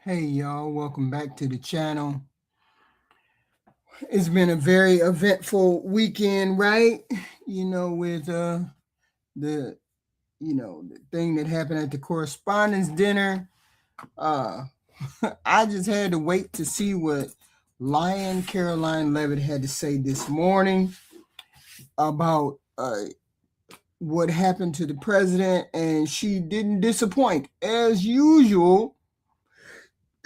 Hey y'all, welcome back to the channel. It's been a very eventful weekend, right? With the the thing that happened at the correspondence dinner. Uh I just had to wait to see what Lion Caroline Levitt had to say this morning about what happened to the president, and she didn't disappoint. As usual,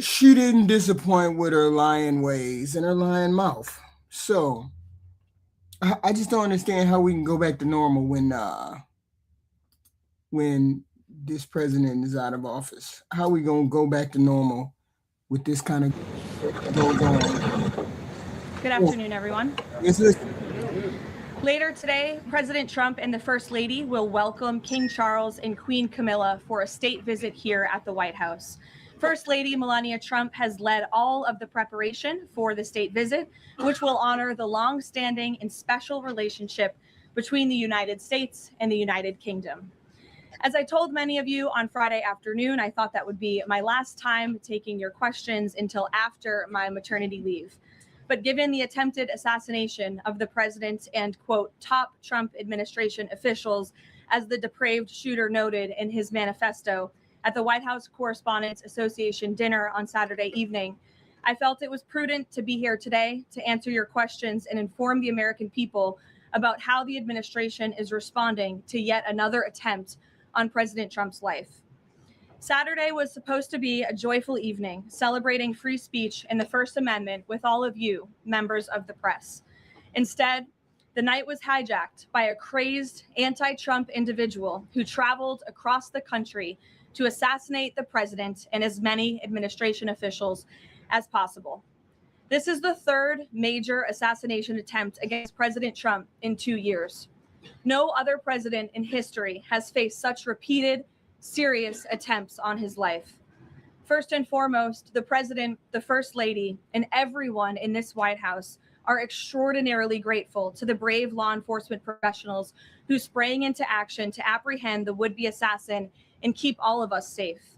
she didn't disappoint with her lion ways and her lion mouth. So I just don't understand how we can go back to normal when this president is out of office. How we gonna go back to normal with this kind of goes on? Good afternoon, everyone. Is this Later today, President Trump and the First Lady will welcome King Charles and Queen Camilla for a state visit here at the White House. First Lady Melania Trump has led all of the preparation for the state visit, which will honor the long-standing and special relationship between the United States and the United Kingdom. As I told many of you on Friday afternoon, I thought that would be my last time taking your questions until after my maternity leave. But given the attempted assassination of the president and, quote, top Trump administration officials, as the depraved shooter noted in his manifesto at the White House Correspondents Association dinner on Saturday evening, I felt it was prudent to be here today to answer your questions and inform the American people about how the administration is responding to yet another attempt on President Trump's life. Saturday was supposed to be a joyful evening, celebrating free speech and the First Amendment with all of you, members of the press. Instead, the night was hijacked by a crazed anti-Trump individual who traveled across the country to assassinate the president and as many administration officials as possible. This is the third major assassination attempt against President Trump in 2 years. No other president in history has faced such repeated, serious attempts on his life. First and foremost, the president, the first lady, and everyone in this White House are extraordinarily grateful to the brave law enforcement professionals who sprang into action to apprehend the would-be assassin and keep all of us safe.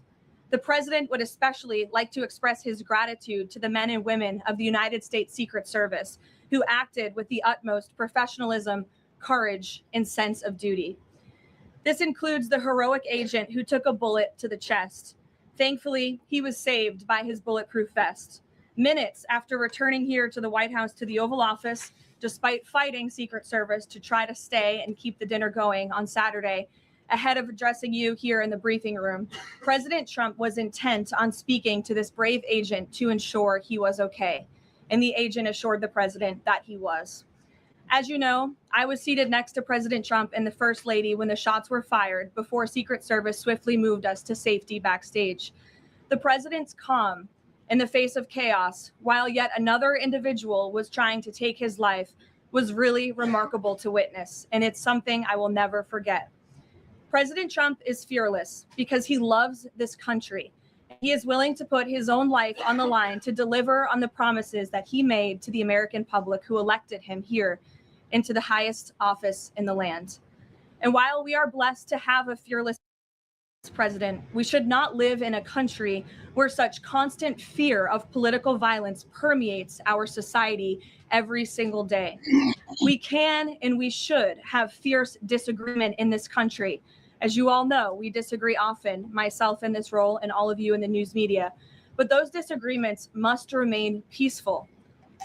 The president would especially like to express his gratitude to the men and women of the United States Secret Service who acted with the utmost professionalism, courage, and sense of duty. This includes the heroic agent who took a bullet to the chest. Thankfully, he was saved by his bulletproof vest. Minutes after returning here to the White House to the Oval Office, despite fighting Secret Service to try to stay and keep the dinner going on Saturday, ahead of addressing you here in the briefing room, President Trump was intent on speaking to this brave agent to ensure he was okay. And the agent assured the president that he was. As you know, I was seated next to President Trump and the First Lady when the shots were fired before Secret Service swiftly moved us to safety backstage. The president's calm in the face of chaos, while yet another individual was trying to take his life, was really remarkable to witness, and it's something I will never forget. President Trump is fearless because he loves this country. He is willing to put his own life on the line to deliver on the promises that he made to the American public who elected him here into the highest office in the land. And while we are blessed to have a fearless president, we should not live in a country where such constant fear of political violence permeates our society every single day. We can and we should have fierce disagreement in this country. As you all know, we disagree often, myself in this role and all of you in the news media, but those disagreements must remain peaceful.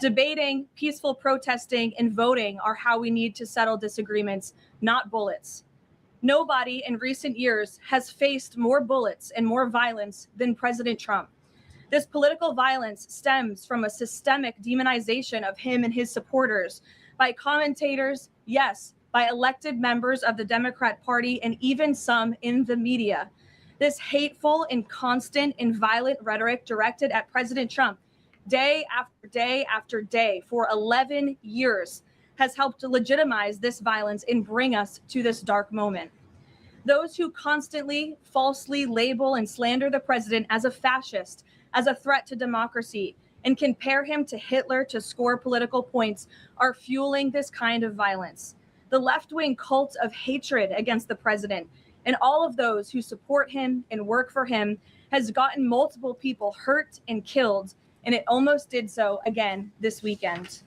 Debating, peaceful protesting, and voting are how we need to settle disagreements, not bullets. Nobody in recent years has faced more bullets and more violence than President Trump. This political violence stems from a systemic demonization of him and his supporters by commentators, yes, by elected members of the Democrat Party, and even some in the media. This hateful and constant and violent rhetoric directed at President Trump day after day after day for 11 years has helped to legitimize this violence and bring us to this dark moment. Those who constantly falsely label and slander the president as a fascist, as a threat to democracy, and compare him to Hitler to score political points are fueling this kind of violence. The left-wing cult of hatred against the president and all of those who support him and work for him has gotten multiple people hurt and killed, and it almost did so again this weekend.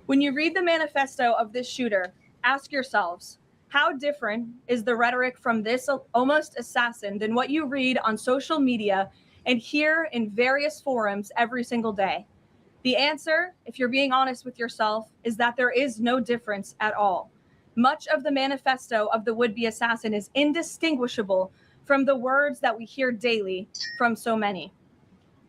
When you read the manifesto of this shooter, ask yourselves, how different is the rhetoric from this almost assassin than what you read on social media and hear in various forums every single day? The answer, if you're being honest with yourself, is that there is no difference at all. Much of the manifesto of the would-be assassin is indistinguishable from the words that we hear daily from so many.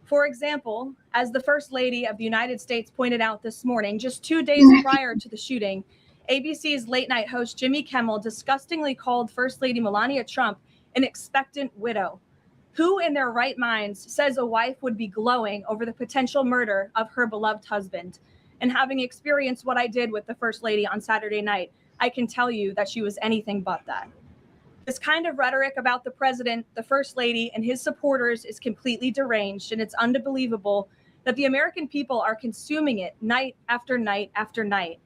For example, as the First Lady of the United States pointed out this morning, just 2 days prior to the shooting, ABC's late night host Jimmy Kimmel disgustingly called First Lady Melania Trump an expectant widow. Who in their right minds says a wife would be glowing over the potential murder of her beloved husband? And having experienced what I did with the First Lady on Saturday night, I can tell you that she was anything but that. This kind of rhetoric about the president, the First Lady, and his supporters is completely deranged, and it's unbelievable that the American people are consuming it night after night after night.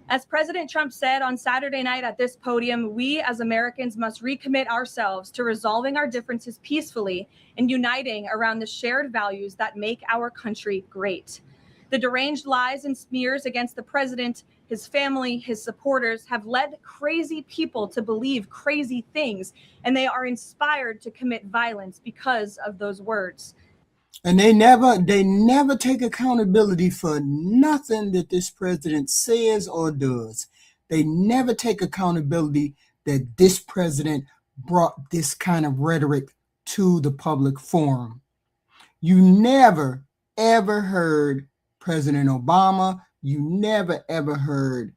As President Trump said on Saturday night at this podium, we as Americans must recommit ourselves to resolving our differences peacefully and uniting around the shared values that make our country great. The deranged lies and smears against the president, his family, his supporters have led crazy people to believe crazy things, and they are inspired to commit violence because of those words. And they never take accountability for nothing that this president says or does. They never take accountability that this president brought this kind of rhetoric to the public forum. You never, ever heard President Obama. You never, ever heard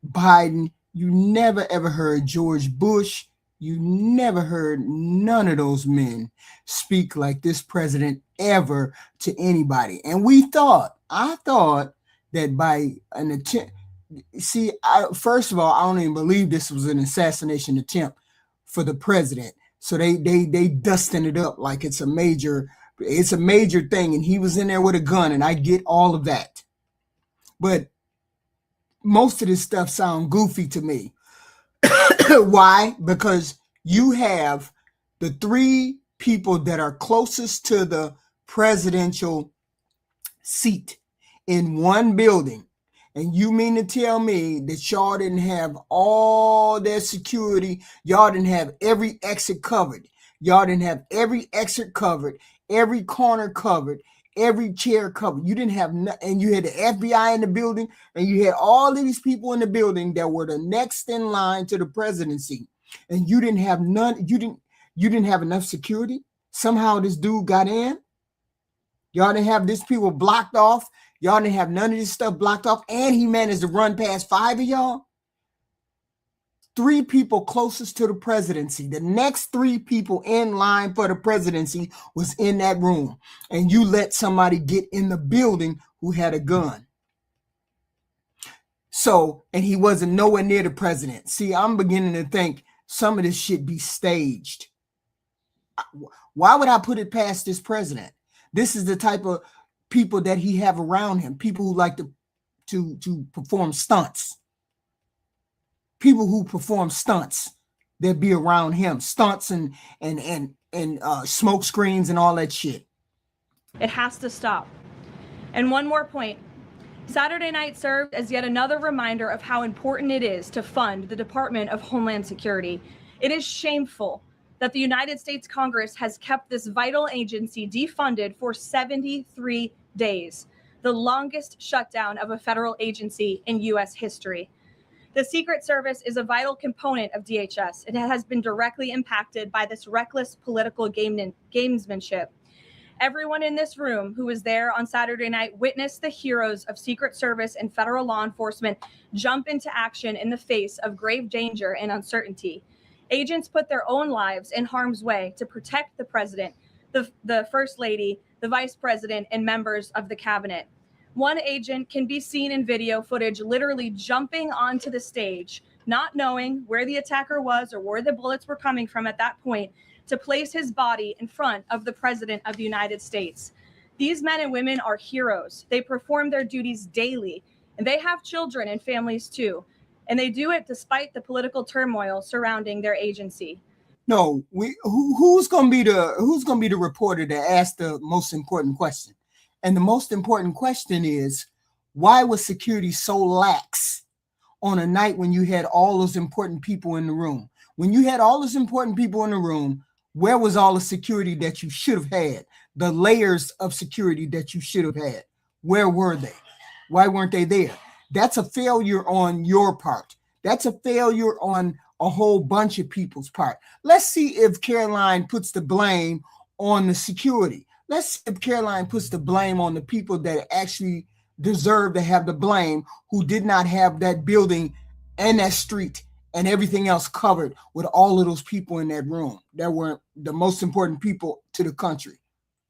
Biden. You never, ever heard George Bush. You never heard none of those men speak like this president ever to anybody. And I thought that by an attempt, first of all, I don't even believe this was an assassination attempt for the president. So they dusting it up like it's a major thing, and he was in there with a gun, and I get all of that. But most of this stuff sounds goofy to me. Why? Because you have the three people that are closest to the presidential seat in one building. And you mean to tell me that y'all didn't have all their security? Y'all didn't have every exit covered. Y'all didn't have every exit covered, every corner covered, every chair covered. You didn't have and you had the FBI in the building, and you had all of these people in the building that were the next in line to the presidency, and you didn't have none. You didn't have enough security. Somehow this dude got in. Y'all didn't have these people blocked off. Y'all didn't have none of this stuff blocked off, and he managed to run past 5 of y'all. 3 people closest to the presidency. The next 3 people in line for the presidency was in that room. And you let somebody get in the building who had a gun. So, and he wasn't nowhere near the president. See, I'm beginning to think some of this shit be staged. Why would I put it past this president? This is the type of people that he have around him. People who like to perform stunts. People who perform stunts that be around him, stunts and smoke screens and all that shit. It has to stop. And one more point. Saturday night served as yet another reminder of how important it is to fund the Department of Homeland Security. It is shameful that the United States Congress has kept this vital agency defunded for 73 days, the longest shutdown of a federal agency in U.S. history. The Secret Service is a vital component of DHS. It has been directly impacted by this reckless political gamesmanship. Everyone in this room who was there on Saturday night witnessed the heroes of Secret Service and federal law enforcement jump into action in the face of grave danger and uncertainty. Agents put their own lives in harm's way to protect the president, the First Lady, the Vice President, and members of the cabinet. One agent can be seen in video footage literally jumping onto the stage, not knowing where the attacker was or where the bullets were coming from at that point, to place his body in front of the President of the United States. These men and women are heroes. They perform their duties daily, and they have children and families too. And they do it despite the political turmoil surrounding their agency. No, who's gonna be the reporter that asked the most important question? And the most important question is, why was security so lax on a night when you had all those important people in the room? When you had all those important people in the room, where was all the security that you should have had? The layers of security that you should have had. Where were they? Why weren't they there? That's a failure on your part. That's a failure on a whole bunch of people's part. Let's see if Karoline puts the blame on the security. Let's see if Karoline puts the blame on the people that actually deserve to have the blame, who did not have that building and that street and everything else covered with all of those people in that room that were the most important people to the country.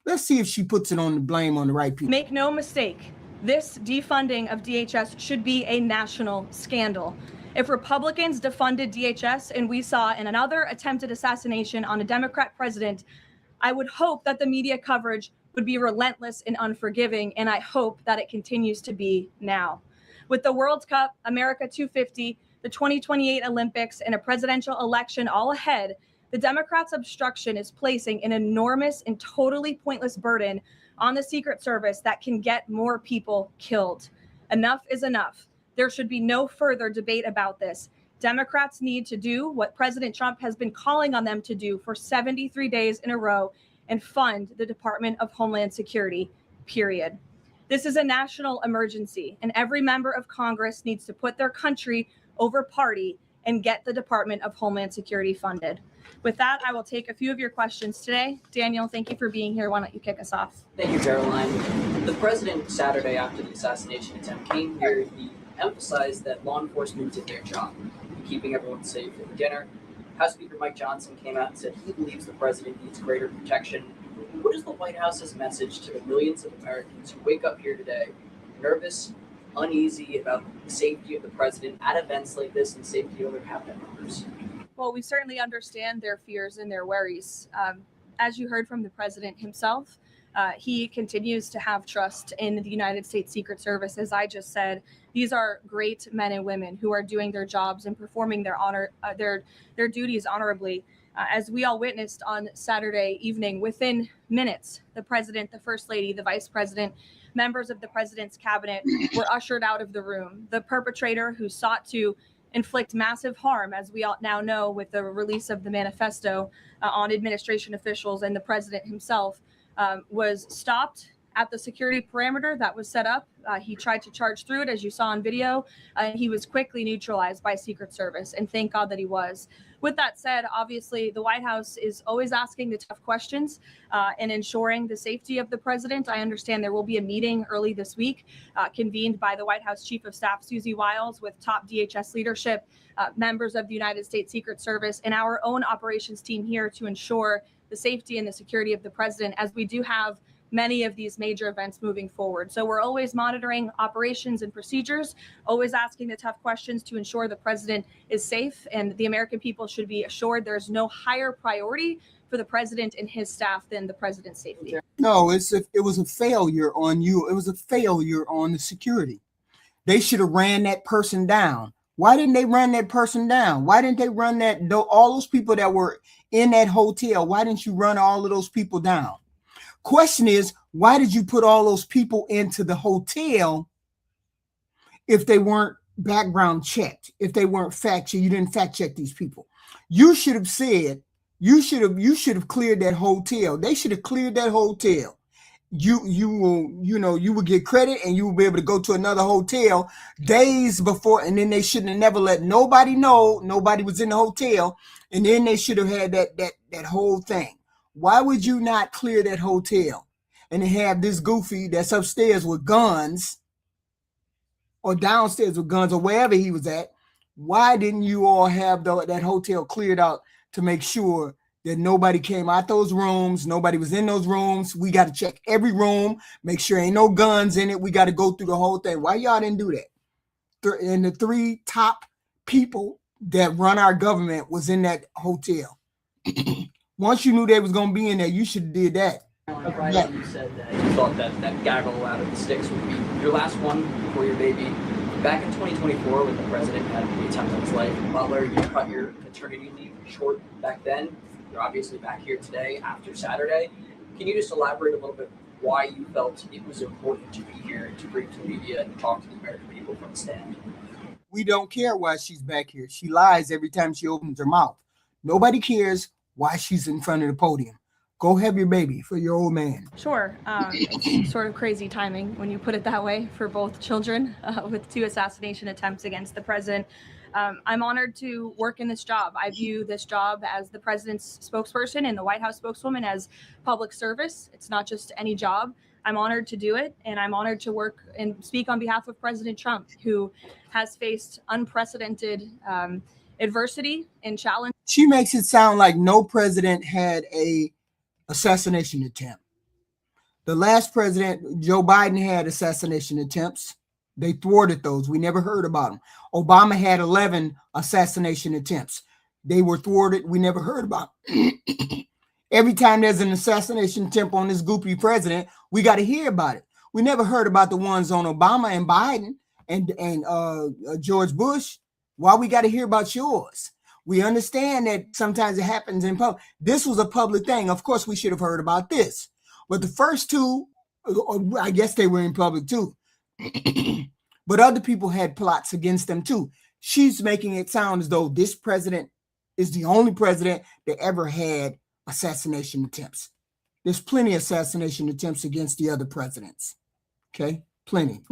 Let's see if she puts it on the blame on the right people. Make no mistake, this defunding of DHS should be a national scandal. If Republicans defunded DHS and we saw in another attempted assassination on a Democrat president, I would hope that the media coverage would be relentless and unforgiving, and I hope that it continues to be now. With the World Cup, America 250, the 2028 Olympics, and a presidential election all ahead, the Democrats' obstruction is placing an enormous and totally pointless burden on the Secret Service that can get more people killed. Enough is enough. There should be no further debate about this. Democrats need to do what President Trump has been calling on them to do for 73 days in a row and fund the Department of Homeland Security, period. This is a national emergency, and every member of Congress needs to put their country over party and get the Department of Homeland Security funded. With that, I will take a few of your questions today. Daniel, thank you for being here. Why don't you kick us off? Thank you, Karoline. The president, Saturday after the assassination attempt, came here. He emphasized that law enforcement did their job, keeping everyone safe at dinner. House Speaker Mike Johnson came out and said he believes the president needs greater protection. What is the White House's message to the millions of Americans who wake up here today nervous, uneasy about the safety of the president at events like this and safety of their cabinet members? Well, we certainly understand their fears and their worries. As you heard from the president himself, he continues to have trust in the United States Secret Service. As I just said, these are great men and women who are doing their jobs and performing their duties honorably. As we all witnessed on Saturday evening, within minutes, the president, the first lady, the vice president, members of the president's cabinet were ushered out of the room. The perpetrator who sought to inflict massive harm, as we all now know with the release of the manifesto on administration officials and the president himself, was stopped at the security parameter that was set up. He tried to charge through it, as you saw on video, and he was quickly neutralized by Secret Service, and thank God that he was. With that said, obviously, the White House is always asking the tough questions and ensuring the safety of the president. I understand there will be a meeting early this week convened by the White House Chief of Staff, Susie Wiles, with top DHS leadership, members of the United States Secret Service, and our own operations team here to ensure the safety and the security of the president, as we do have many of these major events moving forward. So we're always monitoring operations and procedures, always asking the tough questions to ensure the president is safe, and the American people should be assured there's no higher priority for the president and his staff than the president's safety. No, it was a failure on you. It was a failure on the security. They should have ran that person down. Why didn't they run that person down? Why didn't they run all those people that were in that hotel? Why didn't you run all of those people down? Question is, why did you put all those people into the hotel if they weren't background checked, if they weren't fact checked? You didn't fact check these people. You should have said, you should have cleared that hotel. They should have cleared that hotel. You will get credit, and you will be able to go to another hotel days before, and then they shouldn't have never let nobody know nobody was in the hotel, and then they should have had that whole thing. Why would you not clear that hotel and have this goofy that's upstairs with guns or downstairs with guns or wherever he was at? Why didn't you all have that hotel cleared out to make sure that nobody came out those rooms, nobody was in those rooms? We got to check every room, make sure ain't no guns in it. We got to go through the whole thing. Why y'all didn't do that? And the three top people that run our government was in that hotel. Once you knew they was going to be in there, you should have did that. You said that you thought that gaggle out of the sticks would be your last one before your baby Back in 2024, when the president had the attempt on his life, Butler, you cut your paternity leave short back then. You're obviously back here today after Saturday. Can you just elaborate a little bit why you felt it was important to be here to bring to the media and talk to the American people from the stand? We don't care why she's back here. She lies every time she opens her mouth. Nobody cares why she's in front of the podium. Go have your baby for your old man. Sure. It's sort of crazy timing when you put it that way for both children with 2 assassination attempts against the president. I'm honored to work in this job. I view this job as the president's spokesperson and the White House spokeswoman as public service. It's not just any job. I'm honored to do it, and I'm honored to work and speak on behalf of President Trump, who has faced unprecedented adversity and challenge. She makes it sound like no president had a assassination attempt. The last president, Joe Biden, had assassination attempts. They thwarted those. We never heard about them. Obama had 11 assassination attempts. They were thwarted. We never heard about them. Every time there's an assassination attempt on this goopy president, we got to hear about it. We never heard about the ones on Obama and Biden and George Bush. Why we got to hear about yours? We understand that sometimes it happens in public. This was a public thing. Of course, we should have heard about this. But the first 2, I guess they were in public too. But other people had plots against them too. She's making it sound as though this president is the only president that ever had assassination attempts. There's plenty of assassination attempts against the other presidents. Okay? Plenty.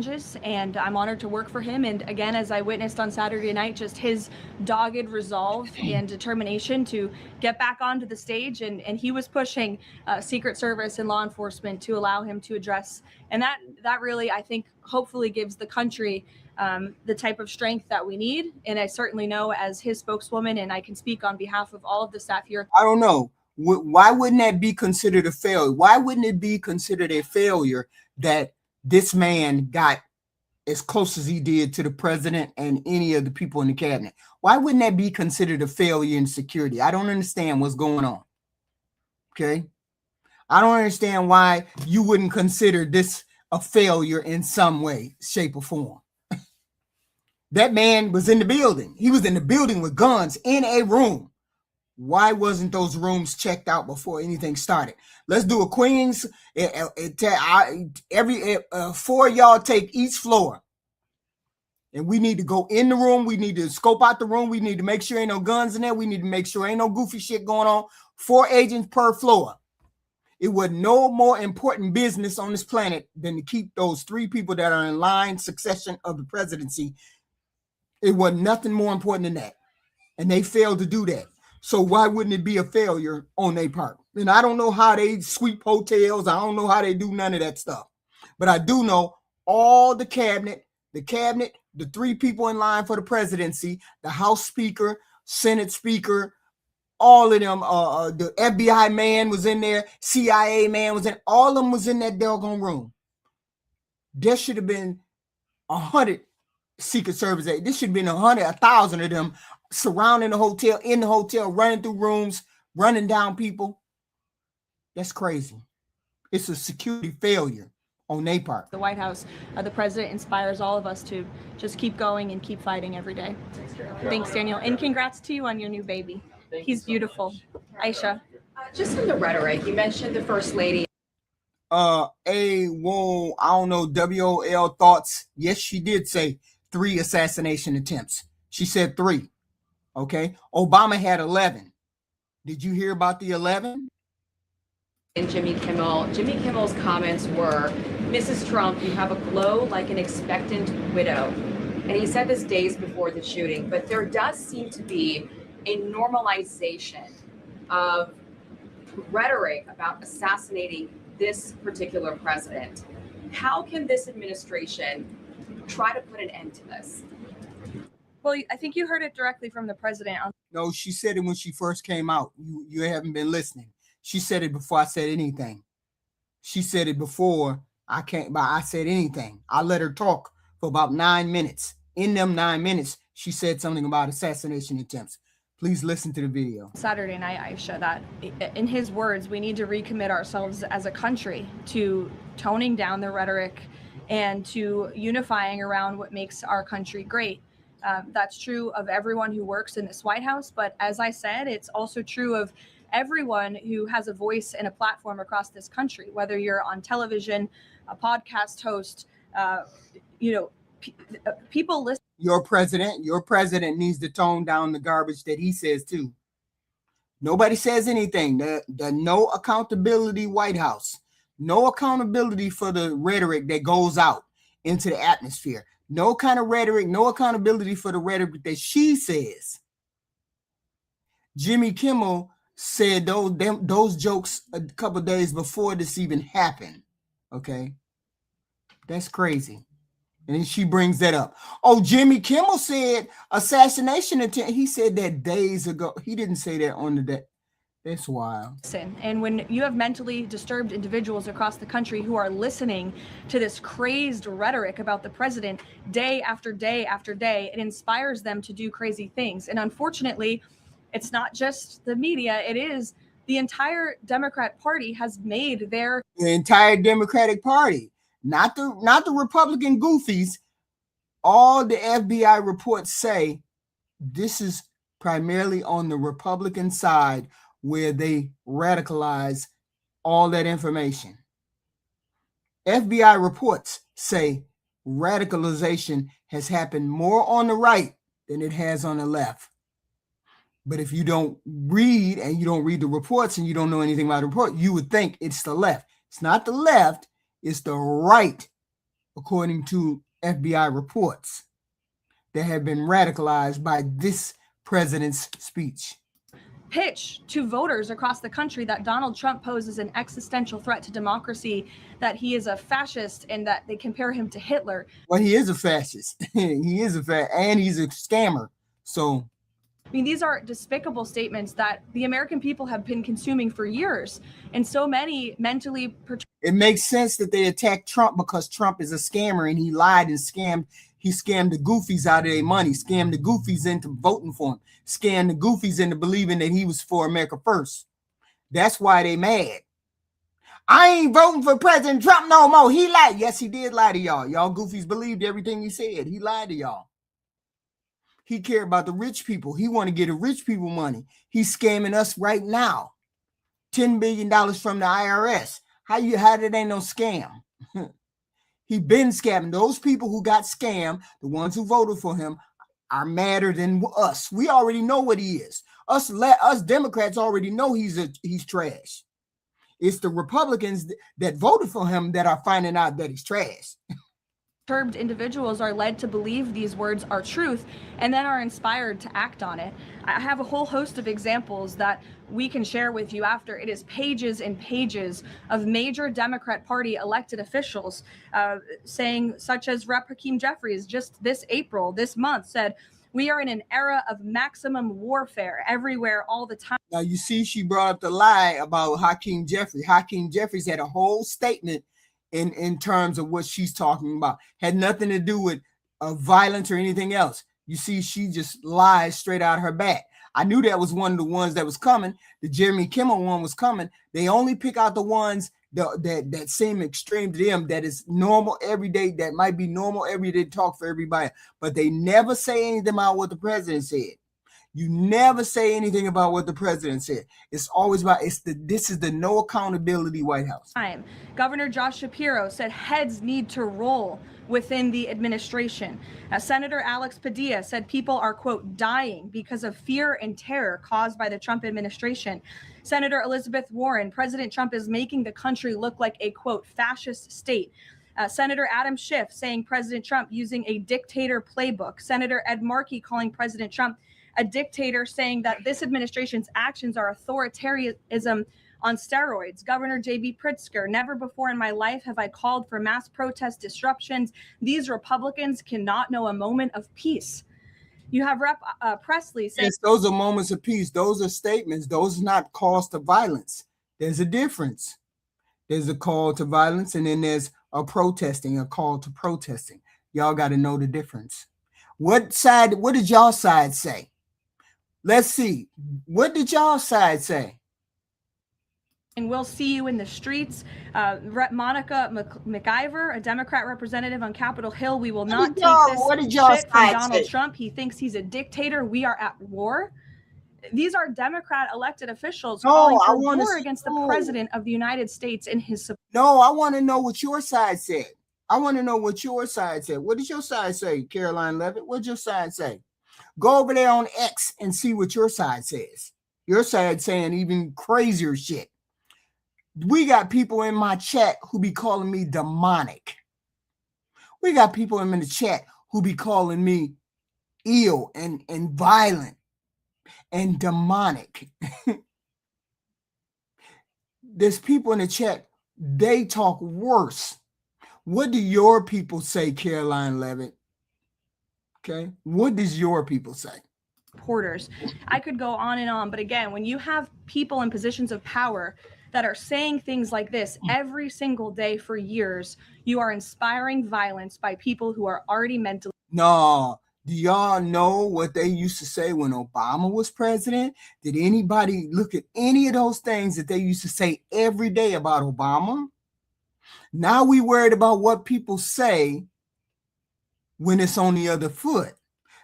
And I'm honored to work for him. And again, as I witnessed on Saturday night, just his dogged resolve and determination to get back onto the stage. And he was pushing Secret Service and law enforcement to allow him to address. And that really, I think, hopefully gives the country the type of strength that we need. And I certainly know as his spokeswoman, and I can speak on behalf of all of the staff here. I don't know. Why wouldn't that be considered a failure? Why wouldn't it be considered a failure that this man got as close as he did to the president and any of the people in the cabinet? Why wouldn't that be considered a failure in security? I don't understand what's going on. Okay. I don't understand why you wouldn't consider this a failure in some way, shape, or form. That man was in the building. He was in the building with guns in a room. Why wasn't those rooms checked out before anything started? Let's do a Queens. 4 of y'all take each floor. And we need to go in the room. We need to scope out the room. We need to make sure ain't no guns in there. We need to make sure ain't no goofy shit going on. 4 agents per floor. It was no more important business on this planet than to keep those 3 people that are in line succession of the presidency. It was nothing more important than that. And they failed to do that. So why wouldn't it be a failure on their part? And I don't know how they sweep hotels. I don't know how they do none of that stuff. But I do know all the cabinet, the 3 people in line for the presidency, the House Speaker, Senate Speaker, all of them, the FBI man was in there, CIA man was in, all of them was in that doggone room. There should have been 100 Secret Service agents. This should have been 100, 1,000 of them surrounding the hotel, in the hotel, running through rooms, running down people. That's crazy. It's a security failure on their part. The White House, the president inspires all of us to just keep going and keep fighting every day. Thanks, Daniel. And congrats to you on your new baby. He's beautiful. Aisha. Just on the rhetoric, you mentioned the First Lady. I don't know, WOL thoughts. Yes, she did say 3 assassination attempts. She said 3. Okay. Obama had 11. Did you hear about the 11? And Jimmy Kimmel's comments were, "Mrs. Trump, you have a glow like an expectant widow." And he said this days before the shooting, but there does seem to be a normalization of rhetoric about assassinating this particular president. How can this administration try to put an end to this? Well, I think you heard it directly from the president. No, she said it when she first came out. You haven't been listening. She said it before I said anything. She said it before I said anything. I let her talk for about 9 minutes. In them 9 minutes, she said something about assassination attempts. Please listen to the video. Saturday night, Aisha, that in his words, we need to recommit ourselves as a country to toning down the rhetoric and to unifying around what makes our country great. That's true of everyone who works in this White House. But as I said, it's also true of everyone who has a voice and a platform across this country, whether you're on television, a podcast host, people listen. Your president needs to tone down the garbage that he says too. Nobody says anything. The no accountability White House. No accountability for the rhetoric that goes out into the atmosphere. No kind of rhetoric, no accountability for the rhetoric that she says. Jimmy Kimmel said those jokes a couple of days before this even happened. Okay. That's crazy. And then she brings that up. Oh, Jimmy Kimmel said assassination attempt. He said that days ago. He didn't say that on the day. That's wild. And when you have mentally disturbed individuals across the country who are listening to this crazed rhetoric about the president day after day after day, it inspires them to do crazy things. And unfortunately, it's not just the media. It is the entire Democrat Party has made the entire Democratic Party, not the Republican goofies. All the FBI reports say this is primarily on the Republican side, where they radicalize all that information. FBI reports say radicalization has happened more on the right than it has on the left. But if you don't read and you don't read the reports and you don't know anything about the report, you would think it's the left. It's not the left, it's the right, according to FBI reports that have been radicalized by this president's speech. Pitch to voters across the country that Donald Trump poses an existential threat to democracy, that he is a fascist, and that they compare him to Hitler. Well, he is a fascist. He is and he's a scammer. So, I mean, these are despicable statements that the American people have been consuming for years. And so many mentally... It makes sense that they attack Trump because Trump is a scammer and he lied and scammed. He scammed the goofies out of their money, scammed the goofies into voting for him, scammed the goofies into believing that he was for America first. That's why they mad. I ain't voting for President Trump no more. He lied. Yes, he did lie to y'all. Y'all goofies believed everything he said. He lied to y'all. He cared about the rich people. He want to get the rich people money. He's scamming us right now. $10 billion from the IRS. How that ain't no scam? He been scamming. Those people who got scammed, the ones who voted for him, are madder than us. We already know what he is. Us Democrats already know he's trash. It's the Republicans that voted for him that are finding out that he's trash. Disturbed individuals are led to believe these words are truth and then are inspired to act on it. I have a whole host of examples that we can share with you after. It is pages and pages of major Democrat Party elected officials saying, such as Rep. Hakeem Jeffries just this month said, "We are in an era of maximum warfare everywhere all the time." Now, you see, she brought up the lie about Hakeem Jeffries. Hakeem Jeffries had a whole statement in terms of what she's talking about. Had nothing to do with violence or anything else. You see, she just lies straight out of her back. I knew that was one of the ones that was coming. The Jimmy Kimmel one was coming. They only pick out the ones that seem extreme to them, that is normal every day, that might be normal everyday talk for everybody. But they never say anything about what the president said. You never say anything about what the president said. It's always about this is the no accountability White House. Governor Josh Shapiro said heads need to roll within the administration. Senator Alex Padilla said people are, quote, dying because of fear and terror caused by the Trump administration. Senator Elizabeth Warren, President Trump is making the country look like a, quote, fascist state. Senator Adam Schiff saying President Trump using a dictator playbook. Senator Ed Markey calling President Trump a dictator, saying that this administration's actions are authoritarianism on steroids. Governor J.B. Pritzker, never before in my life have I called for mass protest disruptions. These Republicans cannot know a moment of peace. You have Rep. Presley saying, yes, those are moments of peace. Those are statements. Those are not calls to violence. There's a difference. There's a call to violence, and then there's a call to protesting. Y'all got to know the difference. What did y'all side say? Let's see. What did y'all side say? And we'll see you in the streets. Monica McIver, a Democrat representative on Capitol Hill. We will not take What did this y'all shit from side Donald say? Trump. He thinks he's a dictator. We are at war. These are Democrat elected officials calling for war against the president of the United States and his support. No, I want to know what your side said. I want to know what your side said. What did your side say, Karoline Levitt? What did your side say? Go over there on X and see what your side says. Your side saying even crazier shit. We got people in my chat who be calling me demonic. We got people in the chat who be calling me ill and violent and demonic. There's people in the chat, they talk worse. What do your people say, Karoline Levitt? Okay, what does your people say? Supporters. I could go on and on, but again, when you have people in positions of power that are saying things like this every single day for years, you are inspiring violence by people who are already mentally. No, do y'all know what they used to say when Obama was president? Did anybody look at any of those things that they used to say every day about Obama? Now we worried about what people say when it's on the other foot.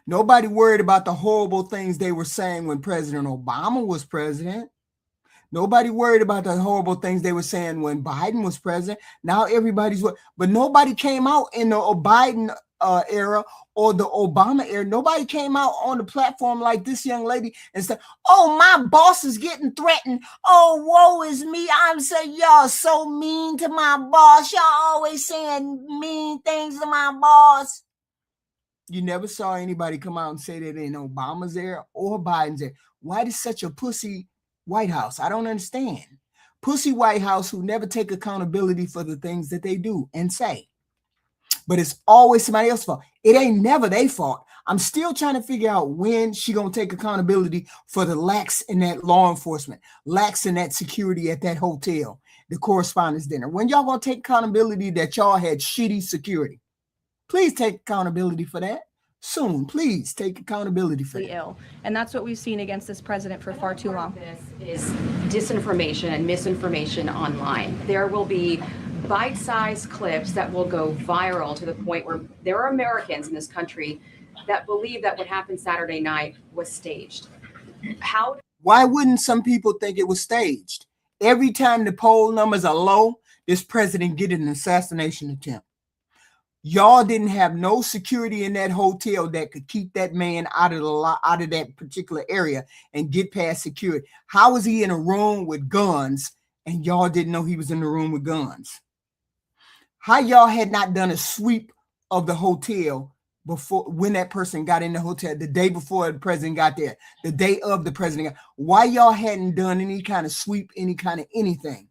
Nobody worried about the horrible things they were saying when President Obama was president. Nobody worried about the horrible things they were saying when Biden was president. Now everybody's what, but nobody came out in the Biden era or the Obama era. Nobody came out on the platform like this young lady and said, "Oh, my boss is getting threatened. Oh, woe is me. I'm saying y'all so mean to my boss. Y'all always saying mean things to my boss." You never saw anybody come out and say that in Obama's era or Biden's era. Why is such a pussy White House? I don't understand. Pussy White House who never take accountability for the things that they do and say. But it's always somebody else's fault. It ain't never their fault. I'm still trying to figure out when she gonna take accountability for the lacks in that law enforcement, lacks in that security at that hotel, the correspondence dinner. When y'all gonna take accountability that y'all had shitty security? Please take accountability for that. Soon, please take accountability for that. Ill. And that's what we've seen against this president for far too long. This is disinformation and misinformation online. There will be bite-sized clips that will go viral to the point where there are Americans in this country that believe that what happened Saturday night was staged. Why wouldn't some people think it was staged? Every time the poll numbers are low, this president get an assassination attempt. Y'all didn't have no security in that hotel that could keep that man out of that particular area and get past security. How was he in a room with guns and y'all didn't know he was in the room with guns? How y'all had not done a sweep of the hotel before when that person got in the hotel, the day before the president got there, the day of the president got, why y'all hadn't done any kind of sweep, any kind of anything?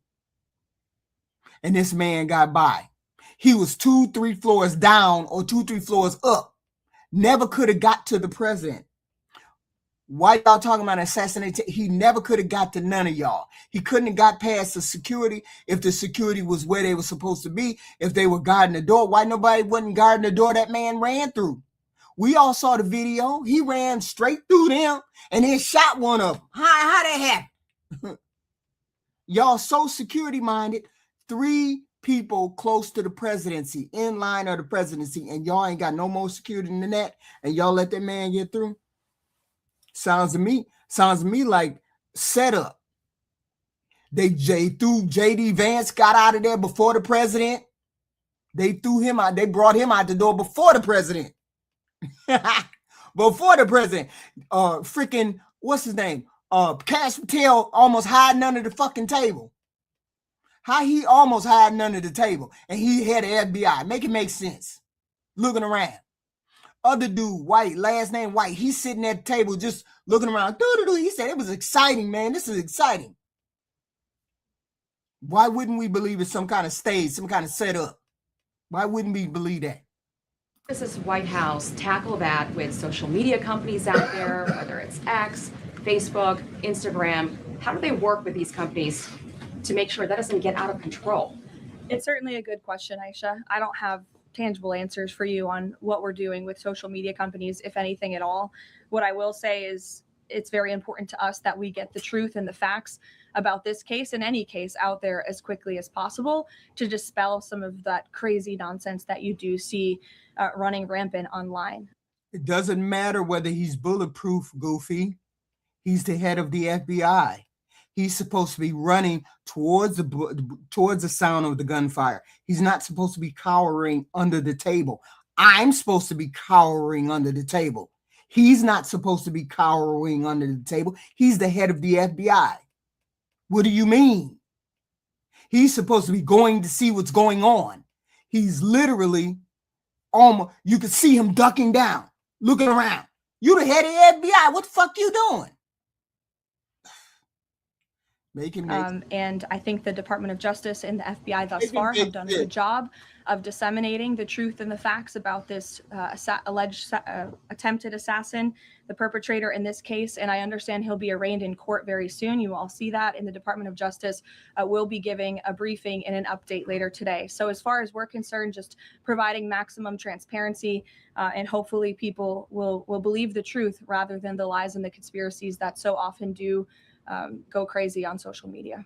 And this man got by. He was 2-3 floors down or 2-3 floors up. Never could have got to the president. Why y'all talking about assassination? He never could have got to none of y'all. He couldn't have got past the security if the security was where they were supposed to be. If they were guarding the door, why nobody wasn't guarding the door that man ran through? We all saw the video. He ran straight through them and then shot one of them. How that happen? Y'all so security minded. 3 people close to the presidency, in line of the presidency, and y'all ain't got no more security than that, and y'all let that man get through? Sounds to me like setup. They threw JD Vance, got out of there before the president. They threw him out. They brought him out the door before the president. Before the president. Freaking, what's his name? Cash Patel almost hiding under the fucking table. How he almost hiding under the table and he had the FBI. Make it make sense. Looking around. Other dude, white, last name white, he's sitting at the table just looking around. He said it was exciting, man. This is exciting. Why wouldn't we believe it's some kind of stage, some kind of setup? Why wouldn't we believe that? Does this White House tackle that with social media companies out there, whether it's X, Facebook, Instagram? How do they work with these companies to make sure that doesn't get out of control? It's certainly a good question, Aisha. I don't have tangible answers for you on what we're doing with social media companies, if anything at all. What I will say is it's very important to us that we get the truth and the facts about this case and any case out there as quickly as possible to dispel some of that crazy nonsense that you do see running rampant online. It doesn't matter whether he's bulletproof, Goofy. He's the head of the FBI. He's supposed to be running towards the sound of the gunfire. He's not supposed to be cowering under the table. I'm supposed to be cowering under the table. He's not supposed to be cowering under the table. He's the head of the FBI. What do you mean? He's supposed to be going to see what's going on. He's literally almost, you could see him ducking down, looking around. You the head of the FBI. What the fuck you doing? And I think the Department of Justice and the FBI thus far have done a good job of disseminating the truth and the facts about this alleged attempted assassin, the perpetrator in this case. And I understand he'll be arraigned in court very soon. You all see that, in the Department of Justice will be giving a briefing and an update later today. So as far as we're concerned, just providing maximum transparency, and hopefully people will believe the truth rather than the lies and the conspiracies that so often do go crazy on social media.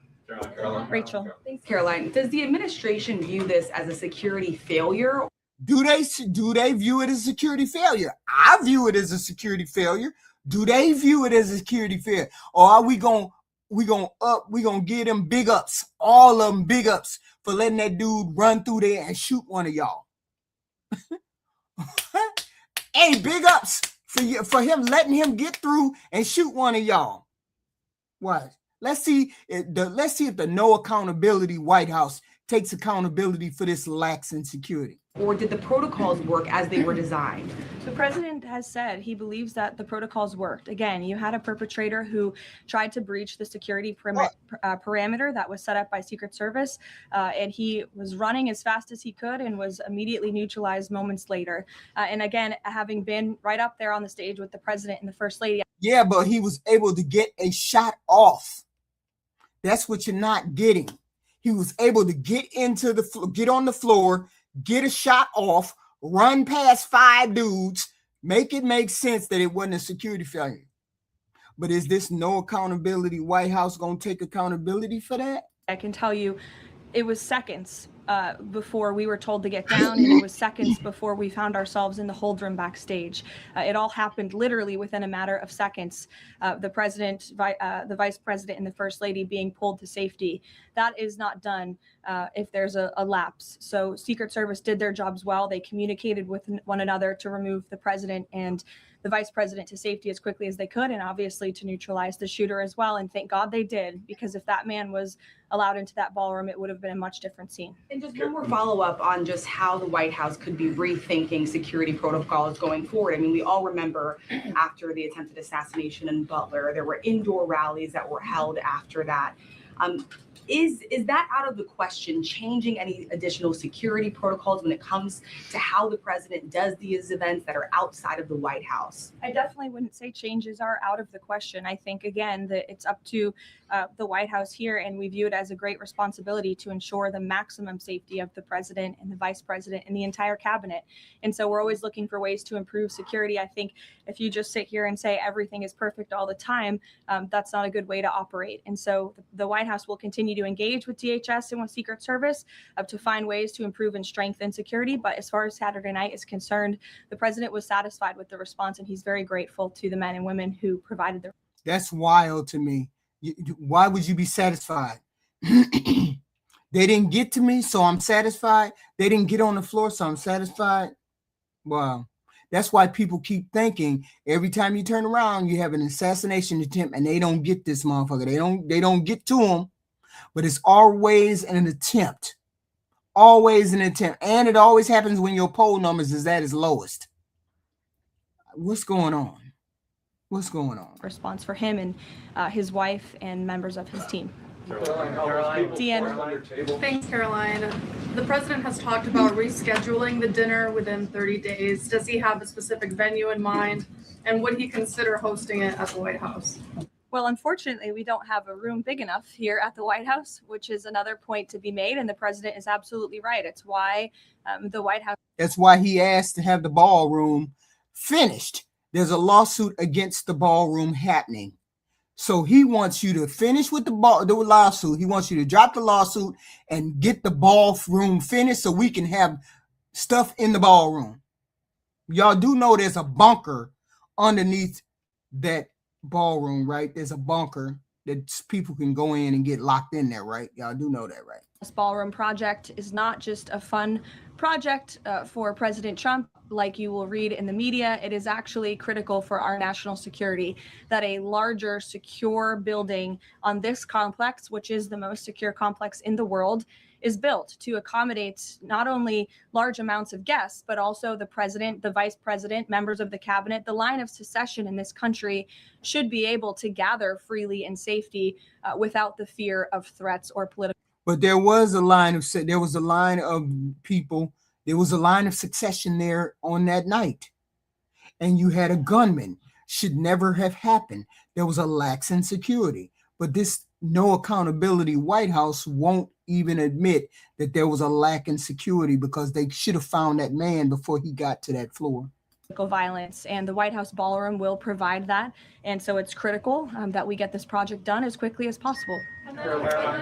Caroline. Rachel. Thanks, Caroline. Does the administration view this as a security failure? Do they view it as a security failure? I view it as a security failure. Do they view it as a security failure? Or are we gonna give them big ups, all of them big ups, for letting that dude run through there and shoot one of y'all? Hey, big ups for him letting him get through and shoot one of y'all. What? Let's see if the no accountability White House takes accountability for this lax in security. Or did the protocols work as they were designed? The president has said he believes that the protocols worked. Again, you had a perpetrator who tried to breach the security parameter that was set up by Secret Service, and he was running as fast as he could and was immediately neutralized moments later. And again, having been right up there on the stage with the president and the first lady. Yeah, but he was able to get a shot off. That's what you're not getting. He was able to get on the floor, get a shot off, run past 5 dudes, make it make sense that it wasn't a security failure. But is this no accountability White House going to take accountability for that? I can tell you it was seconds before we were told to get down, and it was seconds before we found ourselves in the hold room backstage. It all happened literally within a matter of seconds. The president, the vice president, and the first lady being pulled to safety. That is not done if there's a lapse. So Secret Service did their jobs well. They communicated with one another to remove the president and the vice president to safety as quickly as they could, and obviously to neutralize the shooter as well. And thank God they did, because if that man was allowed into that ballroom, it would have been a much different scene. And just one more follow-up on just how the White House could be rethinking security protocols going forward. I mean, we all remember after the attempted assassination in Butler, there were indoor rallies that were held after that. Is that out of the question, changing any additional security protocols when it comes to how the president does these events that are outside of the White House? I definitely wouldn't say changes are out of the question. I think, again, that it's up to the White House here, and we view it as a great responsibility to ensure the maximum safety of the president and the vice president and the entire cabinet. And so we're always looking for ways to improve security. I think if you just sit here and say everything is perfect all the time, that's not a good way to operate. And so the White House will continue to engage with DHS and with Secret Service to find ways to improve and strengthen security. But as far as Saturday night is concerned, the president was satisfied with the response, and he's very grateful to the men and women who provided the. That's wild to me. Why would you be satisfied? They didn't get to me, so I'm satisfied. They didn't get on the floor, so I'm satisfied. Wow. That's why people keep thinking every time you turn around, you have an assassination attempt, and they don't get this motherfucker. They don't get to him, but it's always an attempt. Always an attempt. And it always happens when your poll numbers is at its lowest. What's going on? What's going on? Response for him and his wife and members of his team. Caroline. Deanna. Thanks, Caroline. The president has talked about rescheduling the dinner within 30 days. Does he have a specific venue in mind? And would he consider hosting it at the White House? Well, unfortunately, we don't have a room big enough here at the White House, which is another point to be made. And the president is absolutely right. It's why the White House. That's why he asked to have the ballroom finished. There's a lawsuit against the ballroom happening. So he wants you to finish with the lawsuit. He wants you to drop the lawsuit and get the ballroom finished so we can have stuff in the ballroom. Y'all do know there's a bunker underneath that ballroom, right? There's a bunker that people can go in and get locked in there, right? Y'all do know that, right? This ballroom project is not just a fun project for President Trump, like you will read in the media. It is actually critical for our national security that a larger, secure building on this complex, which is the most secure complex in the world, is built to accommodate not only large amounts of guests, but also the president, the vice president, members of the cabinet. The line of succession in this country should be able to gather freely in safety without the fear of threats or political. But there was a line of people. There was a line of succession there on that night, and you had a gunman. Should never have happened. There was a lax in security, but this no accountability White House won't even admit that there was a lack in security because they should have found that man before he got to that floor. Violence, and the White House ballroom will provide that, and so it's critical that we get this project done as quickly as possible. Iran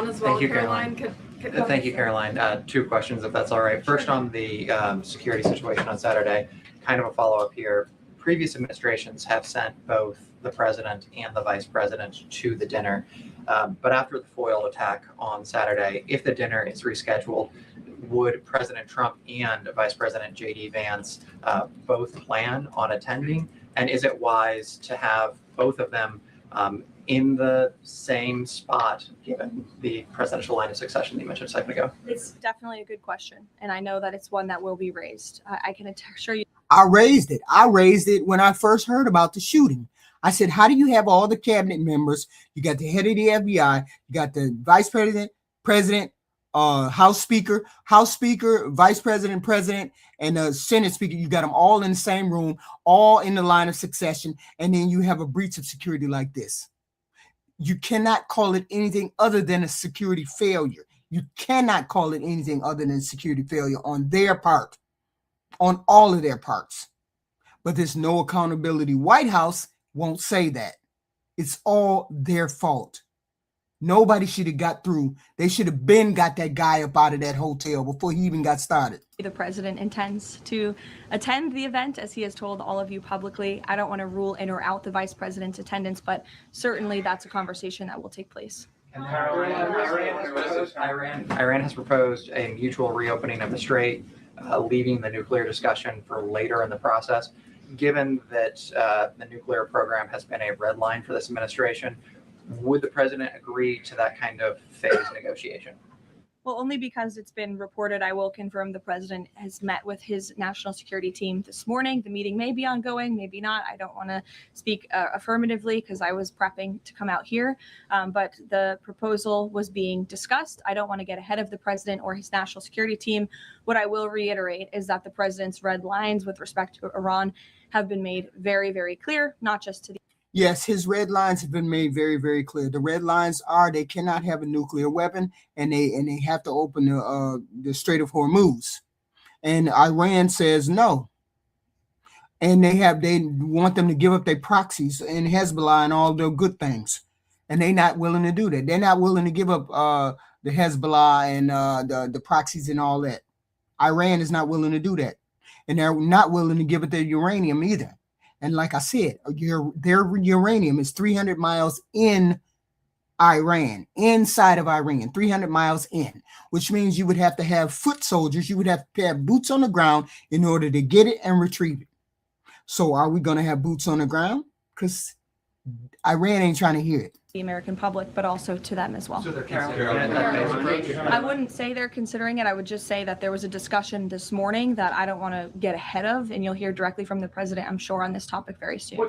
as well. Thank you, Caroline. Thank you, Caroline. Two questions, if that's all right. First, on the security situation on Saturday, kind of a follow-up here. Previous administrations have sent both the president and the vice president to the dinner, but after the foil attack on Saturday, if the dinner is rescheduled, would President Trump and Vice President J.D. Vance both plan on attending? And is it wise to have both of them in the same spot, given the presidential line of succession that you mentioned a second ago? It's definitely a good question, and I know that it's one that will be raised. I can assure you. I raised it when I first heard about the shooting. I said, how do you have all the cabinet members? You got the head of the FBI, you got the vice president, House Speaker, Vice President, President, and the Senate Speaker. You got them all in the same room, all in the line of succession, and then you have a breach of security like this. You cannot call it anything other than a security failure. You cannot call it anything other than security failure on their part, on all of their parts. But there's no accountability. White House won't say that. It's all their fault. Nobody should have got through. They should have got that guy up out of that hotel before he even got started. The president intends to attend the event, as he has told all of you publicly. I don't want to rule in or out the vice president's attendance, but certainly that's a conversation that will take place. Iran has proposed a mutual reopening of the strait, leaving the nuclear discussion for later in the process. Given that the nuclear program has been a red line for this administration, would the president agree to that kind of phased negotiation? Well, only because it's been reported. I will confirm the president has met with his national security team this morning. The meeting may be ongoing, maybe not. I don't want to speak affirmatively because I was prepping to come out here, but the proposal was being discussed. I don't want to get ahead of the president or his national security team. What I will reiterate is that the president's red lines with respect to Iran have been made very, very clear, not just to the Yes, his red lines have been made very, very clear. The red lines are they cannot have a nuclear weapon, and they have to open the Strait of Hormuz. And Iran says no. And they want them to give up their proxies and Hezbollah and all the good things. And they're not willing to do that. They're not willing to give up the Hezbollah and the proxies and all that. Iran is not willing to do that. And they're not willing to give up their uranium either. And like I said, their uranium is 300 miles in Iran, inside of Iran, 300 miles in, which means you would have to have foot soldiers. You would have to have boots on the ground in order to get it and retrieve it. So are we going to have boots on the ground? Because Iran ain't trying to hear it. The American public, but also to them as well. So they're considering it. I wouldn't say they're considering it. I would just say that there was a discussion this morning that I don't want to get ahead of, and you'll hear directly from the president, I'm sure, on this topic very soon.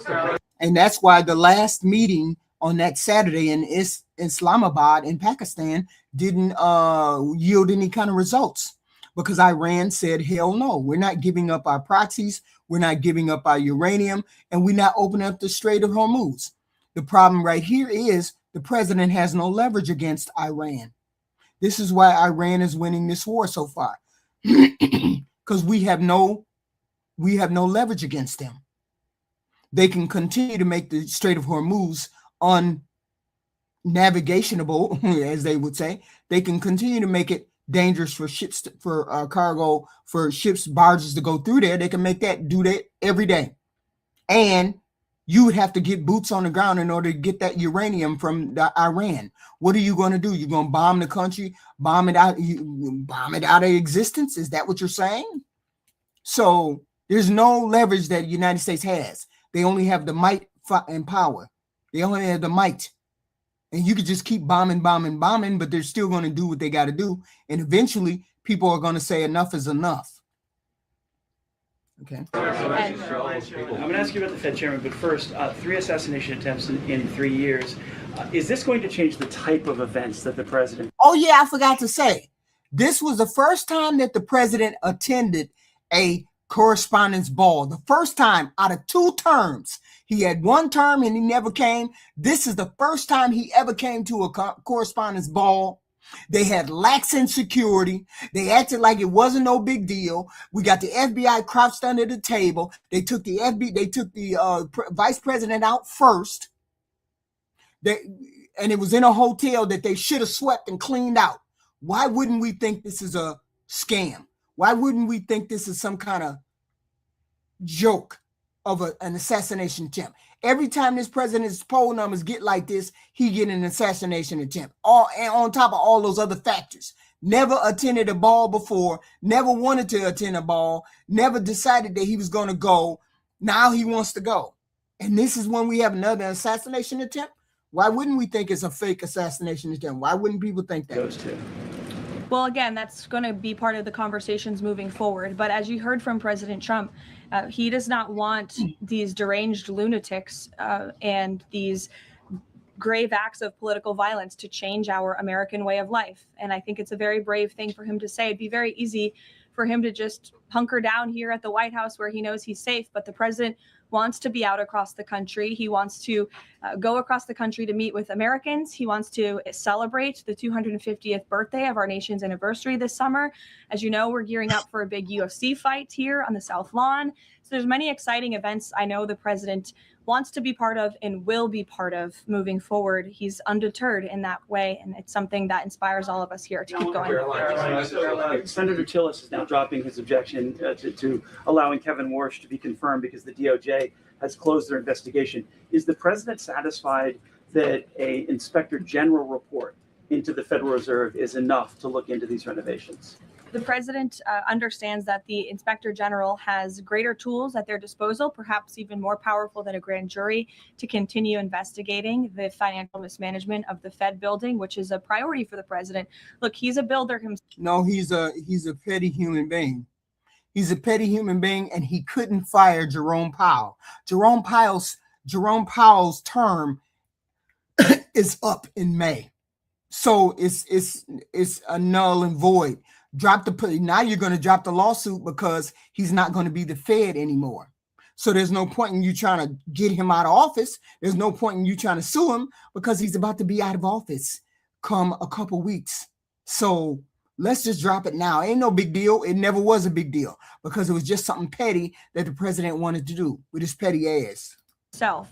And that's why the last meeting on that Saturday in Islamabad in Pakistan didn't yield any kind of results, because Iran said, hell no, we're not giving up our proxies, we're not giving up our uranium, and we're not opening up the Strait of Hormuz. The problem right here is the president has no leverage against Iran. This is why Iran is winning this war so far, because we have no leverage against them. they can continue to make the Strait of Hormuz unnavigationable, as they would say. They can continue to make it dangerous for ships, for cargo, for ships, barges to go through there. They can do that every day. And you would have to get boots on the ground in order to get that uranium from Iran. What are you going to do? You're going to bomb the country, bomb it out of existence? Is that what you're saying? So there's no leverage that the United States has. They only have the might and power. They only have the might. And you could just keep bombing, but they're still going to do what they got to do. And eventually, people are going to say enough is enough. Okay. I'm going to ask you about the Fed chairman, but first, 3 assassination attempts in 3 years. Is this going to change the type of events that the president? Oh, yeah, I forgot to say. This was the first time that the president attended a correspondence ball. The first time out of 2 terms. He had 1 term and he never came. This is the first time he ever came to a correspondence ball. They had lax in security. They acted like it wasn't no big deal. We got the FBI crouched under the table. They took the vice president out first. And it was in a hotel that they should have swept and cleaned out. Why wouldn't we think this is a scam? Why wouldn't we think this is some kind of joke of an assassination attempt? Every time this president's poll numbers get like this, he get an assassination attempt. And on top of all those other factors. Never attended a ball before, never wanted to attend a ball, never decided that he was going to go. Now he wants to go. And this is when we have another assassination attempt? Why wouldn't we think it's a fake assassination attempt? Why wouldn't people think that? Goes to. Well, again, that's going to be part of the conversations moving forward. But as you heard from President Trump, he does not want these deranged lunatics and these grave acts of political violence to change our American way of life. And I think it's a very brave thing for him to say. It'd be very easy for him to just hunker down here at the White House where he knows he's safe. But the president wants to be out across the country. He wants to go across the country to meet with Americans. He wants to celebrate the 250th birthday of our nation's anniversary this summer. As you know, we're gearing up for a big UFC fight here on the South Lawn. So there's many exciting events I know the president wants to be part of and will be part of moving forward. He's undeterred in that way, and it's something that inspires all of us here to keep going. Senator Tillis is now dropping his objection to allowing Kevin Warsh to be confirmed because the DOJ has closed their investigation. Is the president satisfied that an inspector general report into the Federal Reserve is enough to look into these renovations? The president understands that the inspector general has greater tools at their disposal, perhaps even more powerful than a grand jury, to continue investigating the financial mismanagement of the Fed building, which is a priority for the president. Look, he's a builder himself. No, he's a petty human being. He's a petty human being, and he couldn't fire Jerome Powell. Jerome Powell's term is up in May, so it's a null and void. Now you're going to drop the lawsuit because he's not going to be the Fed anymore. So there's no point in you trying to get him out of office. There's no point in you trying to sue him because he's about to be out of office come a couple weeks. So let's just drop it now. Ain't no big deal. It never was a big deal because it was just something petty that the president wanted to do with his petty ass.